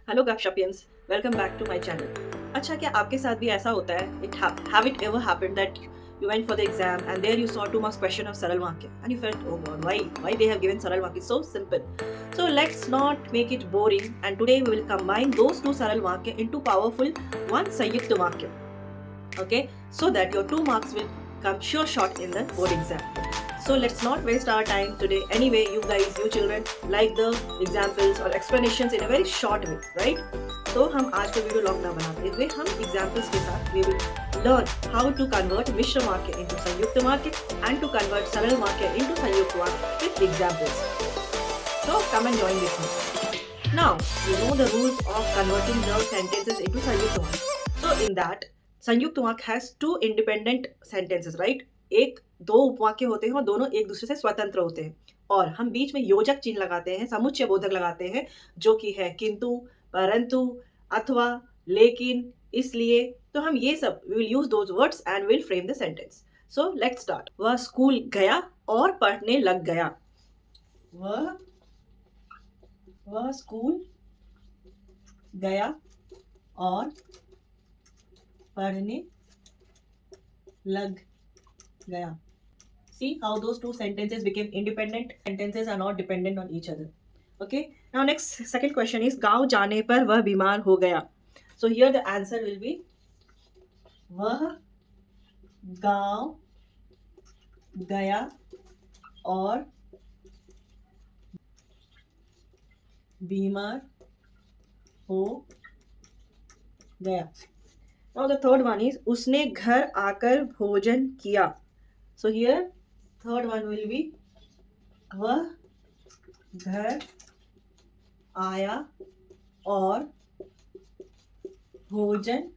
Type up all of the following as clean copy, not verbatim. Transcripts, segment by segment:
Hello गपशपियंस, welcome back to my channel. अच्छा, क्या आपके साथ भी ऐसा होता है? It have it ever happened that you went for the exam and there you saw 2 marks question of Saral Vakya and you felt, oh god, why they have given Saral Vakya? It's so simple. So let's not make it boring, and today we will combine those two Saral Vakya into powerful one Sanyukta Vakya. Okay, so that your 2 marks will come sure shot in the board exam. So let's not waste our time today. Anyway, you guys, you children, like the examples or explanations in a very short way, right? तो हम आज का video long ना बनाते हुए हम examples के साथ we will learn how to convert मिश्र वाक्य into संयुक्त वाक्य and to convert सरल वाक्य into संयुक्त वाक्य with examples. So come and join with me. Now you know the rules of converting the sentences into संयुक्त वाक्य. So in that संयुक्त वाक्य has two independent sentences, right? एक दो उपवाक्य होते हैं और दोनों एक दूसरे से स्वतंत्र होते हैं और हम बीच में योजक चिन्ह लगाते हैं, समुच्चय बोधक लगाते हैं, जो कि है किंतु, परंतु, अथवा, लेकिन, इसलिए। तो हम ये सब we will use those words and will frame the sentence. So let's start. वह स्कूल गया और पढ़ने लग गया। वह वह स्कूल गया और पढ़ने लग gaya. See how those two sentences became independent sentences are not dependent on each other. Okay, now next second question is गांव जाने पर वह बीमार हो गया. So here the answer will be वह गांव गया और बीमार हो गया. Now the third one is उसने घर आकर भोजन किया. So here third one will be वह घर आया और भोजन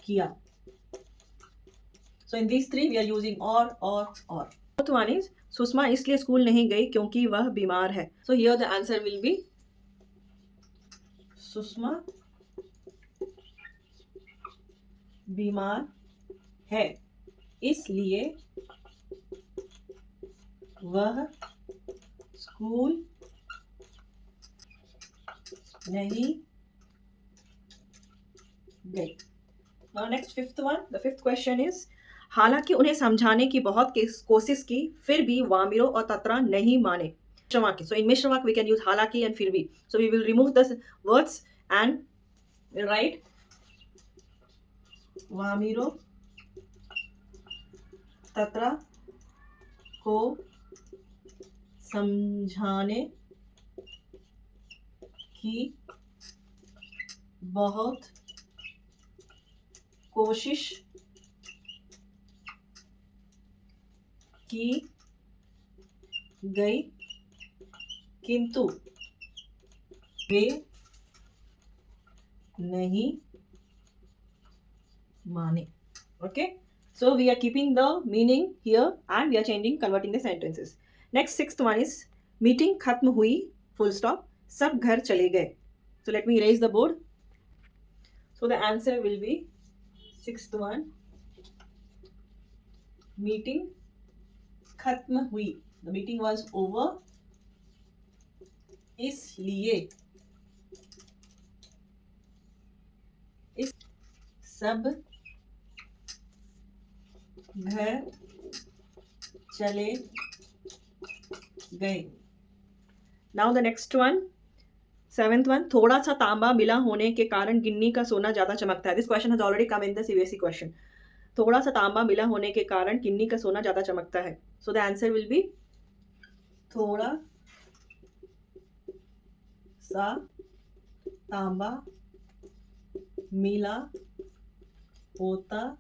किया. So in these three we are using or. Fourth one is Sushma इसलिए स्कूल नहीं गई क्योंकि वह बीमार है. So here the answer will be Sushma बीमार है इसलिए वह स्कूल नहीं गई. Now next fifth one, the fifth question is हालांकि उन्हें समझाने की बहुत कोशिश की फिर भी वामिरो और तत्रा नहीं माने. मिश्र वाक्य. So in मिश्र वाक्य we can use हालांकि and फिर भी. So we will remove the words and we'll write Vamiro तत्रा को समझाने की बहुत कोशिश की गई किंतु वे नहीं माने. Okay, so we are keeping the meaning here and we are converting the sentences. Next sixth one is meeting खत्म हुई full stop सब घर चले गए. So let me erase the board. So the answer will be sixth one, meeting खत्म हुई. The meeting was over इसलिए इस सब घर चले गए. Now the next one, seventh one, थोड़ा सा तांबा मिला होने के कारण गिन्नी का सोना ज्यादा चमकता है. This question has already come in the CBSE question. थोड़ा सा तांबा मिला होने के कारण गिन्नी का सोना ज्यादा चमकता है. So the answer will be थोड़ा सा तांबा मिला होता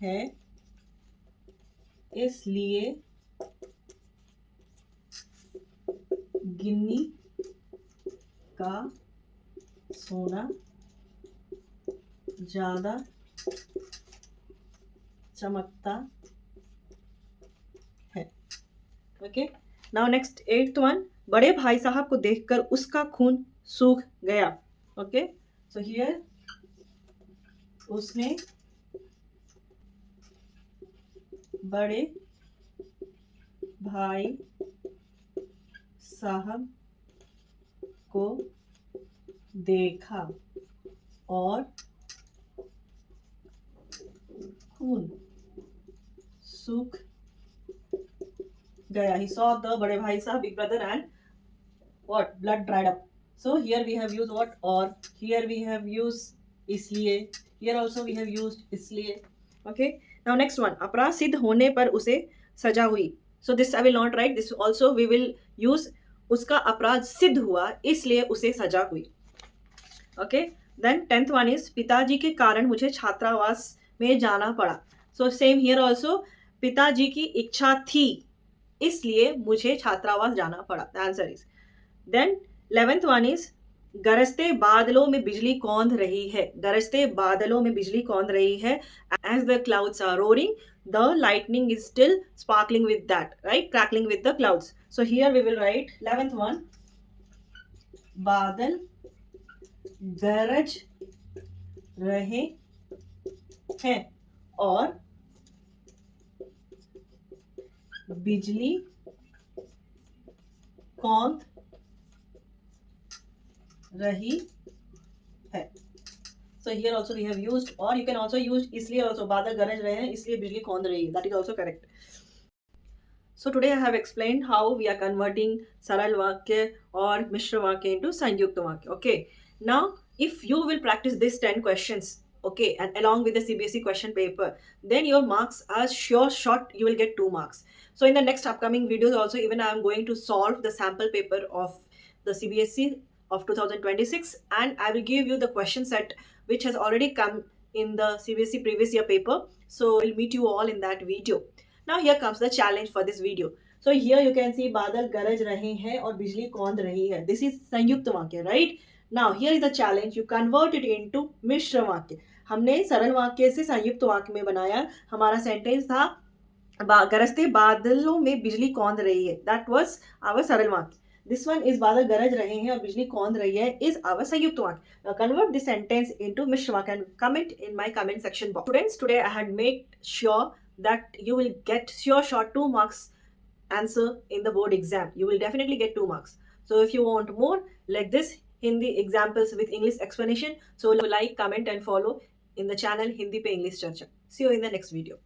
है इसलिए गिन्नी का सोना ज्यादा चमकता है. Okay, now next eighth one, बड़े भाई साहब को देखकर उसका खून सूख गया. ओके, सो हियर उसने बड़े भाई साहब को देखा और खून सूख gaya. He saw the bade bhai sahab, big brother, and what? Blood dried up. So here we have used what? Or here we have used इसलिए. Here also we have used इसलिए. Okay. Now next one. अपराध सिद्ध होने पर उसे सजा हुई. So this I will not write. This also we will use. उसका अपराध सिद्ध हुआ इसलिए उसे सजा हुई. Okay. Then 10th one is पिताजी के कारण मुझे छात्रावास में जाना पड़ा. So same here also. पिताजी की इच्छा थी इसलिए मुझे छात्रावास जाना पड़ा. The answer is. Then 11th one is गरजते बादलों में बिजली कौंध रही है. गरजते बादलों में बिजली कौंध रही है. As the clouds are roaring, the lightning is still sparkling with that, right? Crackling with the clouds. So here we will write 11th one. बादल गरज रहे हैं और बिजली कौंध रही है. So here also we have used, or you can also use इसलिए also. बादल गरज रहे हैं इसलिए बिजली कौंध रही है. That is also correct. So today I have explained how we are converting saral vakya or mishra vakya into sanyukta vakya. Okay. Now if you will practice these 10 questions, okay, and along with the CBSE question paper, then your marks are sure shot. You will get 2 marks. So in the next upcoming videos also, even I am going to solve the sample paper of the CBSE of 2026, and I will give you the question set which has already come in the CBSE previous year paper. So I will meet you all in that video. Now here comes the challenge for this video. So here you can see बादल गरज रहे हैं और बिजली कौंध रही है. This is संयुक्त वाक्य, right? Now here is the challenge. You convert it into मिश्र वाक्य. हमने सरल वाक्य से संयुक्त वाक्य में बनाया. हमारा सेंटेंस था गरजते बादलों में बिजली कौंध रही है. That was our सरल वाक्य. This one is बादल गरज रहे हैं और बिजली कौंध रही है is our संयुक्त वाक्य. Now convert this sentence into मिश्र वाक्य and comment in my comment section box. Students, today I had made sure that you will get sure shot 2 marks answer in the board exam. You will definitely get 2 marks. So if you want more like this Hindi examples with English explanation, so like, comment and follow in the channel Hindi Pe English Charcha. See you in the next video.